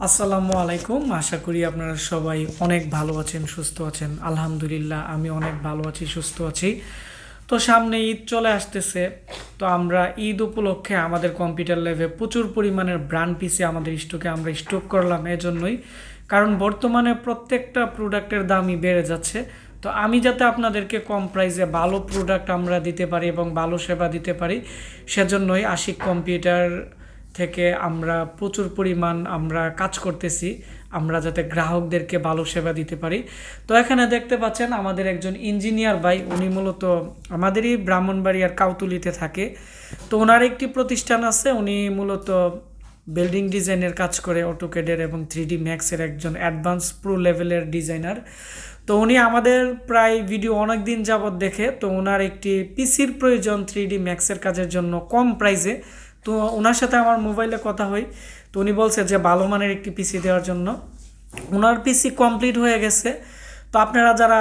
আসসালামু আলাইকুম। আশা করি আপনারা সবাই অনেক ভালো আছেন, সুস্থ আছেন। আলহামদুলিল্লাহ আমি অনেক ভালো আছি, সুস্থ আছি। তো সামনে ঈদ চলে আসতেছে। তো আমরা ঈদ উপলক্ষে আমাদের কম্পিউটার ল্যাবে প্রচুর পরিমাণের ব্র্যান্ড পিসি আমাদের স্টকে আমরা স্টক করলাম এজন্যই, কারণ বর্তমানে প্রত্যেকটা প্রোডাক্টের দামই বেড়ে যাচ্ছে। তো আমি যাতে আপনাদেরকে কম প্রাইসে ভালো প্রোডাক্ট আমরা দিতে পারি এবং ভালো সেবা দিতে পারি, সেজন্যই আশিক কম্পিউটার থেকে আমরা প্রচুর পরিমাণ আমরা কাজ করতেছি, আমরা যাতে গ্রাহকদেরকে ভালো সেবা দিতে পারি। তো এখানে দেখতে পাচ্ছেন আমাদের একজন ইঞ্জিনিয়ার ভাই, উনি মূলত আমাদেরই ব্রাহ্মণবাড়িয়ার কাউতুলিতে থাকে। তো ওনার একটি প্রতিষ্ঠান আছে, উনি মূলত বিল্ডিং ডিজাইনের কাজ করে, অটোক্যাডের এবং 3D ম্যাক্সের একজন অ্যাডভান্স প্রো লেভেলের ডিজাইনার। তো উনি আমাদের প্রায় ভিডিও অনেক দিন যাবৎ দেখে, তো ওনার একটি পিসির প্রয়োজন 3D ম্যাক্সের কাজের জন্য কম প্রাইসে। তো ওনার সাথে আমার মোবাইলে কথা হয়, তো উনি বলছে যে ভালো মানের একটি পিসি দেওয়ার জন্য। ওনার পিসি কমপ্লিট হয়ে গেছে। তো আপনারা যারা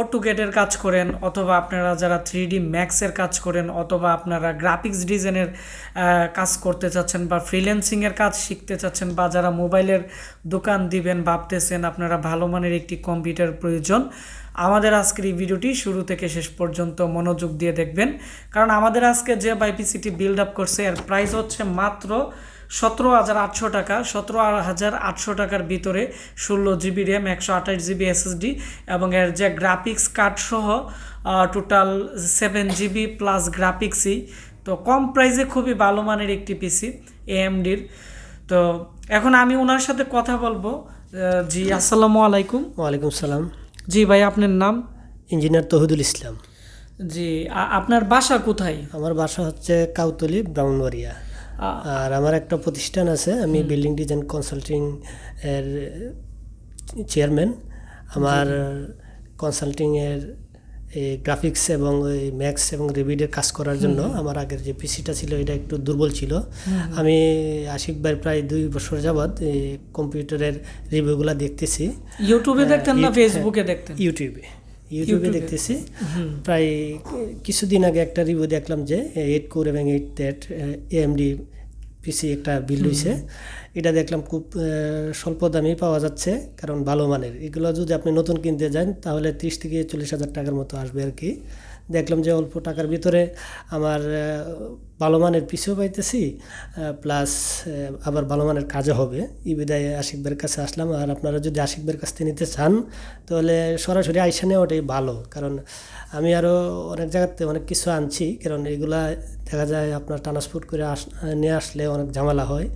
অটোক্যাডের কাজ করেন, অথবা আপনারা যারা 3D ম্যাক্সের কাজ করেন, অথবা আপনারা গ্রাফিক্স ডিজাইনের কাজ করতে চাচ্ছেন, বা ফ্রিল্যান্সিংয়ের কাজ শিখতে চাচ্ছেন, বা যারা মোবাইলের দোকান দিবেন ভাবতেছেন, আপনারা ভালো মানের একটি কম্পিউটার প্রয়োজন, আমাদের আজকের এই ভিডিওটি শুরু থেকে শেষ পর্যন্ত মনোযোগ দিয়ে দেখবেন। কারণ আমাদের আজকে যে পিসিটি বিল্ড আপ করছে, এর প্রাইস হচ্ছে মাত্র 17,800 টাকা। 17,800 টাকার ভিতরে 16 GB র্যাম, 128 GB SSD এবং এর যে গ্রাফিক্স কার্ড সহ টোটাল 7 GB প্লাস গ্রাফিক্সই। তো কম প্রাইসে খুবই ভালো মানের একটি পিসি AMDর। তো এখন আমি ওনার সাথে কথা বলবো। জি আসসালামু আলাইকুম। ওয়ালাইকুম সালাম। জি ভাই, আপনার নাম? ইঞ্জিনিয়ার তহিদুল ইসলাম। জি, আপনার বাসা কোথায়? আমার বাসা হচ্ছে কাউতলি, ব্রাহ্মণবাড়িয়া। আর আমার একটা প্রতিষ্ঠান আছে, আমি বিল্ডিং ডিজাইন কনসাল্টিং এর চেয়ারম্যান। আমার কনসাল্টিংয়ের এই গ্রাফিক্স এবং ওই ম্যাক্স এবং রেভিডের কাজ করার জন্য আমার আগের যে পিসিটা ছিল এটা একটু দুর্বল ছিল। আমি আশিক ভাই প্রায় 2 বছর যাবৎ এই কম্পিউটারের রিভিউগুলো দেখতেছি। ইউটিউবে দেখতেন না ফেসবুকে দেখতেন? ইউটিউবে দেখতেছি। প্রায় কিছুদিন আগে একটা রিভিউ দেখলাম যে 8 কোর এবং 8 থ্রেড AMD পিসি একটা বিল্ড হয়েছে। এটা দেখলাম খুব স্বল্প দামেই পাওয়া যাচ্ছে, কারণ ভালো মানের। এগুলো যদি আপনি নতুন কিনতে যান তাহলে 30 থেকে 40 হাজার টাকার মতো আসবে আর কি। দেখলাম যে অল্প টাকার ভিতরে আমার ভালো মানের পিসিও পাইতেছি, প্লাস আবার ভালো মানের কাজও হবে। এই বিদায়ে আশিক ভাইয়ের কাছে আসলাম। আর আপনারা যদি আশিক ভাইয়ের কাছ থেকে নিতে চান তাহলে সরাসরি আইসা নেওয়াটাই ভালো, কারণ আমি আরও অনেক জায়গাতে অনেক কিছু আনছি। কারণ এগুলা দেখা যায় আপনার ট্রান্সপোর্ট করে নিয়ে আসলে অনেক ঝামেলা হয়,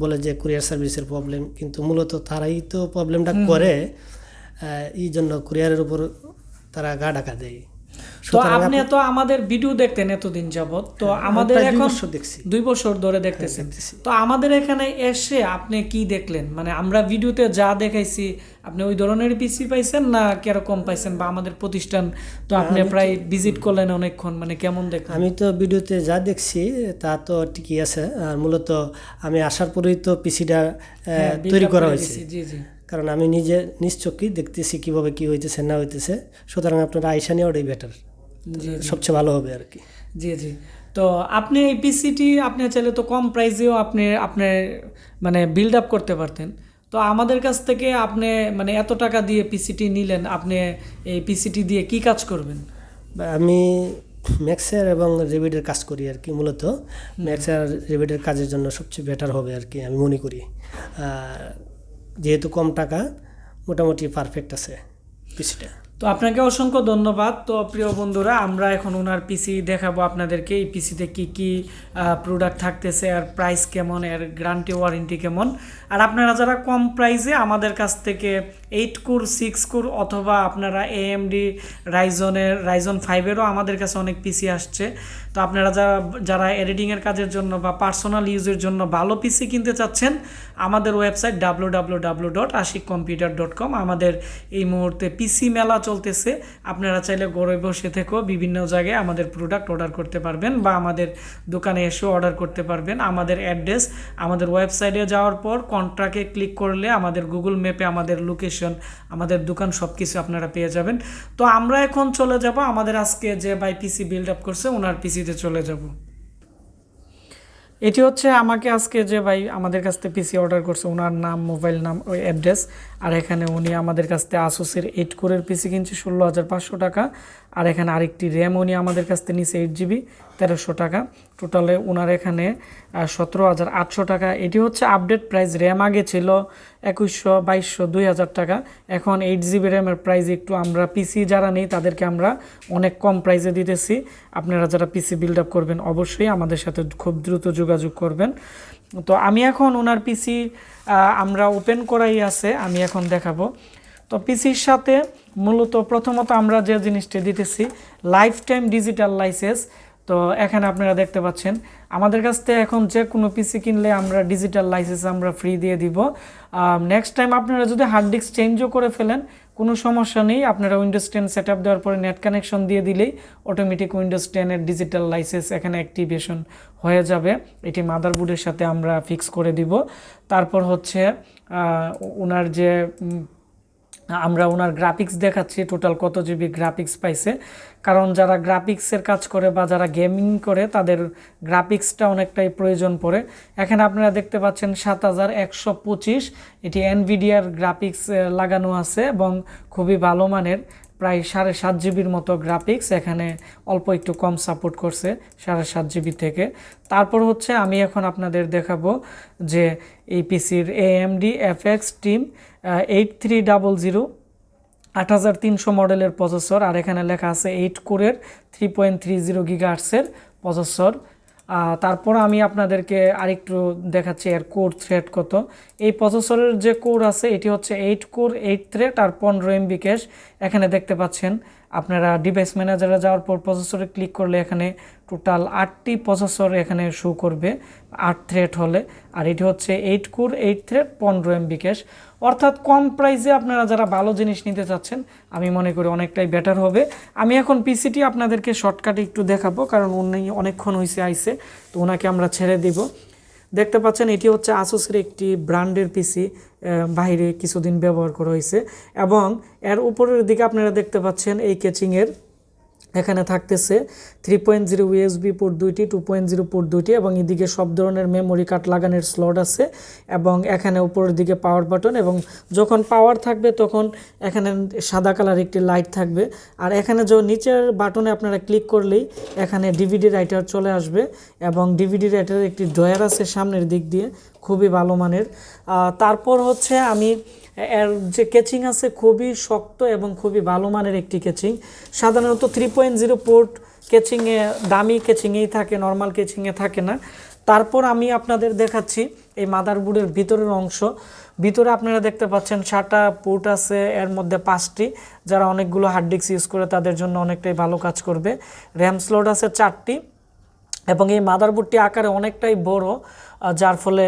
বলে যে কুরিয়ার সার্ভিসের প্রবলেম, কিন্তু মূলত তারাই তো প্রবলেমটা করে। এই জন্য কুরিয়ারের উপর তারা গা ঢাকা দেয়। তো আপনি তো আমাদের ভিডিও দেখতেন এতদিন যাবত, তো আমাদের এখন 2 বছর ধরে দেখতেছেন। তো আমাদের এখানে এসে আপনি কি দেখলেন? মানে আমরা ভিডিওতে যা দেখাইছি, আপনি ওই ধরনের পিসি পাইছেন না কিরকম পাইছেন? বা আমাদের প্রতিষ্ঠান তো আপনি প্রায় ভিজিট করলেন অনেকক্ষণ, মানে কেমন দেখলেন? আমি তো ভিডিওতে যা দেখছি তা তো ঠিকই আছে। আর মূলত আমি আসার পরেই তো পিসিটা তৈরি করা হয়েছে। জি জি, কারণ আমি নিজে নিজ চোখেই দেখতেছি কীভাবে কী হইতেছে না হইতেছে। সুতরাং আপনারা আইসা নেওয়াটাই বেটার, সবচেয়ে ভালো হবে আর কি। জি জি। তো আপনি এই পিসিটি আপনি চাইলে তো কম প্রাইসেও আপনি মানে বিল্ড আপ করতে পারতেন। তো আমাদের কাছ থেকে আপনি মানে এত টাকা দিয়ে পিসিটি নিলেন, আপনি এই পিসিটি দিয়ে কি কাজ করবেন? আমি ম্যাক্সের এবং রেভিডের কাজ করি আর কি। মূলত ম্যাক্স আর রেভিডের কাজের জন্য সবচেয়ে বেটার হবে আর কি আমি মনে করি। যেহেতু কম টাকা, মোটামুটি পারফেক্ট আছে পিসিটা। তো আপনাকে অসংখ্য ধন্যবাদ। তো প্রিয় বন্ধুরা, আমরা এখন ওনার পিসি দেখাবো আপনাদেরকে। এই পিসিতে কি কি প্রোডাক্ট থাকতেছে, আর প্রাইস কেমন, এর গ্যারান্টি ওয়ারেন্টি কেমন। আর আপনারা যারা কম প্রাইসে আমাদের কাছ থেকে 8 কোর 6 কোর অথবা আপনারা AMD রাইজন 5-এরও আমাদের কাছে অনেক পিসি আসছে। তো আপনারা যারা এডিটিংয়ের কাজের জন্য বা পার্সোনাল ইউজের জন্য ভালো পিসি কিনতে চাচ্ছেন, আমাদের ওয়েবসাইট www.ashikcomputer.com। আমাদের এই মুহূর্তে পিসি মেলা চলতেছে। আপনারা চাইলে ঘরে বসে থেকেও বিভিন্ন জায়গায় আমাদের প্রোডাক্ট অর্ডার করতে পারবেন, বা আমাদের দোকানে এসেও অর্ডার করতে পারবেন। আমাদের অ্যাড্রেস, আমাদের ওয়েবসাইটে যাওয়ার পর কন্ট্রাক্টে ক্লিক করলে আমাদের গুগল ম্যাপে আমাদের লোকেশন, আমাদের দোকান সব কিছু আপনারা পেয়ে যাবেন। তো আমরা এখন চলে যাব আমাদের আজকে যে পিসি বিল্ড আপ করছে ওনার পিসিতে চলে যাব। এটি হচ্ছে আমাকে আজকে যে ভাই আমাদের কাছ থেকে পিসি অর্ডার করছে, ওনার নাম, মোবাইল নাম, ওই অ্যাড্রেস। আর এখানে উনি আমাদের কাছ থেকে আসুসের 8 কোরের পিসি কিনছে 16,500 টাকা। আর এখানে আরেকটি র্যাম উনি আমাদের কাছ থেকে নিচ্ছে 8 GB 1300 টাকা। টোটালে ওনার এখানে 17,800 টাকা। এটি হচ্ছে আপডেট প্রাইস। র্যাম আগে ছিল 2100, 2200, 2000 টাকা। এখন 8 GB র্যামের প্রাইস একটু আমরা পিসি যারা নেই তাদেরকে আমরা অনেক কম প্রাইসে দিতেছি। আপনারা যারা পিসি বিল্ড আপ করবেন অবশ্যই আমাদের সাথে খুব দ্রুত যোগাযোগ করবেন। তো আমি এখন ওনার পিসি আমরা ওপেন করাই আছে, আমি এখন দেখাবো। তো পিসির সাথে মূলত প্রথমত আমরা যে জিনিসটি দিতেছি লাইফ টাইম ডিজিটাল লাইসেন্স। তো এখানে আপনারা দেখতে পাচ্ছেন আমাদের কাছ থেকে এখন যে কোনো পিসি কিনলে আমরা ডিজিটাল লাইসেন্স আমরা ফ্রি দিয়ে দিব। নেক্সট টাইম আপনারা যদি হার্ড ডিস্ক চেঞ্জও করে ফেলেন কোনো সমস্যা নেই, আপনারা উইন্ডোজ 10 সেট আপ দেওয়ার পরে নেট কানেকশন দিয়ে দিলেই অটোমেটিক উইন্ডোজ 10-এর ডিজিটাল লাইসেন্স এখানে অ্যাক্টিভেশন হয়ে যাবে। এটি মাদারবোর্ডের সাথে আমরা ফিক্স করে দিব। তারপর হচ্ছে ওনার যে আমরা ওনার গ্রাফিক্স দেখাচ্ছি টোটাল কত জিবি গ্রাফিক্স পাইছে, কারণ যারা গ্রাফিক্সের কাজ করে বা যারা গেমিং করে তাদের গ্রাফিক্সটা অনেকটাই প্রয়োজন পড়ে। এখানে আপনারা দেখতে পাচ্ছেন 7125, এটি এনভিডিয়ার গ্রাফিক্স লাগানো আছে এবং খুবই ভালো মানের, প্রায় 7.5 জিবির মতো গ্রাফিক্স। এখানে অল্প একটু কম সাপোর্ট করছে 7.5 জিবি থেকে। তারপর হচ্ছে আমি এখন আপনাদের দেখাবো যে এই পিসির AMD FX টিম 8300 8300 মডেলের প্রসেসর। আর এখানে লেখা আছে 8 কোরের 3.30 GHz প্রসেসর। তারপর আমি আপনাদেরকে আরেকটু দেখাচ্ছি এর কোর থ্রেড কত। এই প্রসেসরের যে কোর আছে এটি হচ্ছে 8 কোর 8 থ্রেড আর 15 MB ক্যাশ। এখানে দেখতে পাচ্ছেন আপনারা ডিভাইস ম্যানেজারে যাওয়ার পর প্রসেসরে ক্লিক করলে এখানে টোটাল 8টি প্রসেসর এখানে শো করবে 8 থ্রেড হলে। আর এটি হচ্ছে 8 কোর 8 থ্রেড 15 MB ক্যাশ। অর্থাৎ কম প্রাইসে আপনারা যারা ভালো জিনিস নিতে চাচ্ছেন আমি মনে করি অনেকটাই বেটার হবে। আমি এখন পিসিটি আপনাদেরকে শর্টকাটে একটু দেখাবো, কারণ উনি অনেকক্ষণ হয়েছে আইসে, তো ওনাকে আমরা ছেড়ে দিব। দেখতে পাচ্ছেন এটি হচ্ছে আসুসের একটি ব্র্যান্ডের পিসি, বাইরে কিছুদিন ব্যবহার করা হয়েছে। এবং এর উপরের দিকে আপনারা দেখতে পাচ্ছেন এই কেচিংয়ের এখানে থাকতেছে 3.0 USB পোর্ট 2টি, 2.0 পোর্ট 2টি এবং এদিকে সব ধরনের মেমোরি কার্ড লাগানোর স্লট আছে। এবং এখানে উপরের দিকে পাওয়ার বাটন, এবং যখন পাওয়ার থাকবে তখন এখানে সাদা কালার একটি লাইট থাকবে। আর এখানে যে নিচের বাটনে আপনারা ক্লিক করলেই এখানে ডিভিডি রাইটার চলে আসবে, এবং ডিভিডি রাইটারের একটি ড্রয়ার আছে সামনের দিক দিয়ে, খুবই ভালো মানের। তারপর হচ্ছে আমি এর যে কেচিং আছে খুবই শক্ত এবং খুবই ভালো মানের একটি কেচিং। সাধারণত 3.0 পোর্ট কেচিংয়ে দামি কেচিংয়েই থাকে, নর্মাল কেচিংয়ে থাকে না। তারপর আমি আপনাদের দেখাচ্ছি এই মাদারবোর্ডের ভিতরের অংশ। ভিতরে আপনারা দেখতে পাচ্ছেন 7টা পোর্ট আছে, এর মধ্যে 5টি। যারা অনেকগুলো হার্ড ডিস্ক ইউজ করে তাদের জন্য অনেকটাই ভালো কাজ করবে। র্যাম স্লট আছে 4টি, এবং এই মাদারবোর্ডটি আকারে অনেকটাই বড়, যার ফলে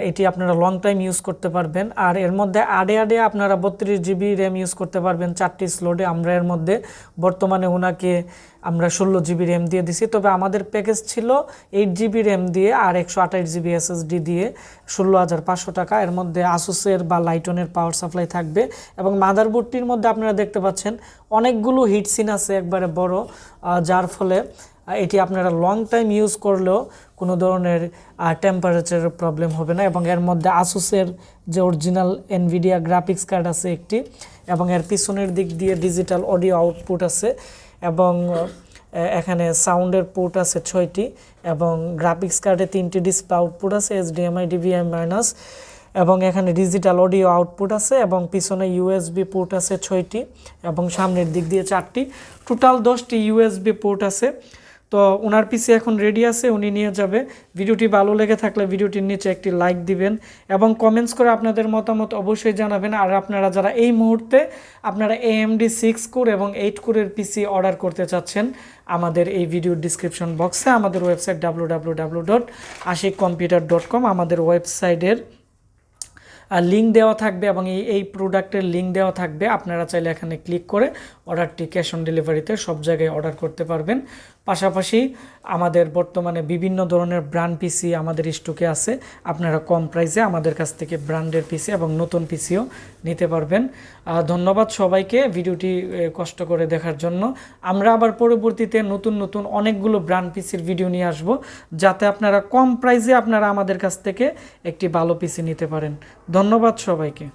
এটি আপনারা লং টাইম ইউজ করতে পারবেন। আর এর মধ্যে আডে আপনারা 32 GB র্যাম ইউজ করতে পারবেন 4টি স্লটে। আমরা এর মধ্যে বর্তমানে ওনাকে আমরা 16 GB র্যাম দিয়ে দিছি, তবে আমাদের প্যাকেজ ছিল 8 GB র্যাম দিয়ে আর 128 GB SSD দিয়ে 16,500 টাকা। এর মধ্যে আসুসের বা লাইটনের পাওয়ার সাপ্লাই থাকবে, এবং মাদারবোর্ডটির মধ্যে আপনারা দেখতে পাচ্ছেন অনেকগুলো হিটসিন আছে একবারে বড়, যার ফলে এটি আপনারা লং টাইম ইউজ করলেও কোনো ধরনের টেম্পারেচারের প্রবলেম হবে না। এবং এর মধ্যে আসুসের যে অরিজিনাল এনভিডিয়া গ্রাফিক্স কার্ড আছে একটি, এবং এর পিছনের দিক দিয়ে ডিজিটাল অডিও আউটপুট আছে, এবং এখানে সাউন্ডের পোর্ট আছে 6টি, এবং গ্রাফিক্স কার্ডে 3টি ডিসপ্লে আউটপুট আছে HDMI DVI-, এবং এখানে ডিজিটাল অডিও আউটপুট আছে, এবং পিছনে USB পোর্ট আছে 6টি, এবং সামনের দিক দিয়ে 4টি, টোটাল 10টি USB পোর্ট আছে। তো ওনার পিসি এখন রেডি আছে, উনি নিয়ে যাবে। ভিডিওটি ভালো লেগে থাকলে ভিডিওটির নিচে একটি লাইক দিবেন এবং কমেন্টস করে আপনাদের মতামত অবশ্যই জানাবেন। আর আপনারা যারা এই মুহূর্তে আপনারা AMD 6 কোর এবং 8 কোরের পিসি অর্ডার করতে চাচ্ছেন, আমাদের এই ভিডিওর ডিসক্রিপশন বক্সে আমাদের ওয়েবসাইট www.ashikcomputer.com আমাদের ওয়েবসাইটের লিঙ্ক দেওয়া থাকবে, এবং এই প্রোডাক্টের লিঙ্ক দেওয়া থাকবে। আপনারা চাইলে এখানে ক্লিক করে অর্ডারটি ক্যাশ অন ডেলিভারিতে সব জায়গায় অর্ডার করতে পারবেন। পাশাপাশি আমাদের বর্তমানে বিভিন্ন ধরনের ব্র্যান্ড পিসি আমাদের স্টকে আছে, আপনারা কম প্রাইসে আমাদের কাছ থেকে ব্র্যান্ডের পিসি এবং নতুন পিসিও নিতে পারবেন। ধন্যবাদ সবাইকে ভিডিওটি কষ্ট করে দেখার জন্য। আমরা আবার পরবর্তীতে নতুন নতুন অনেকগুলো ব্র্যান্ড পিসির ভিডিও নিয়ে আসব, যাতে আপনারা কম প্রাইসে আপনারা আমাদের কাছ থেকে একটি ভালো পিসি নিতে পারেন। ধন্যবাদ সবাইকে।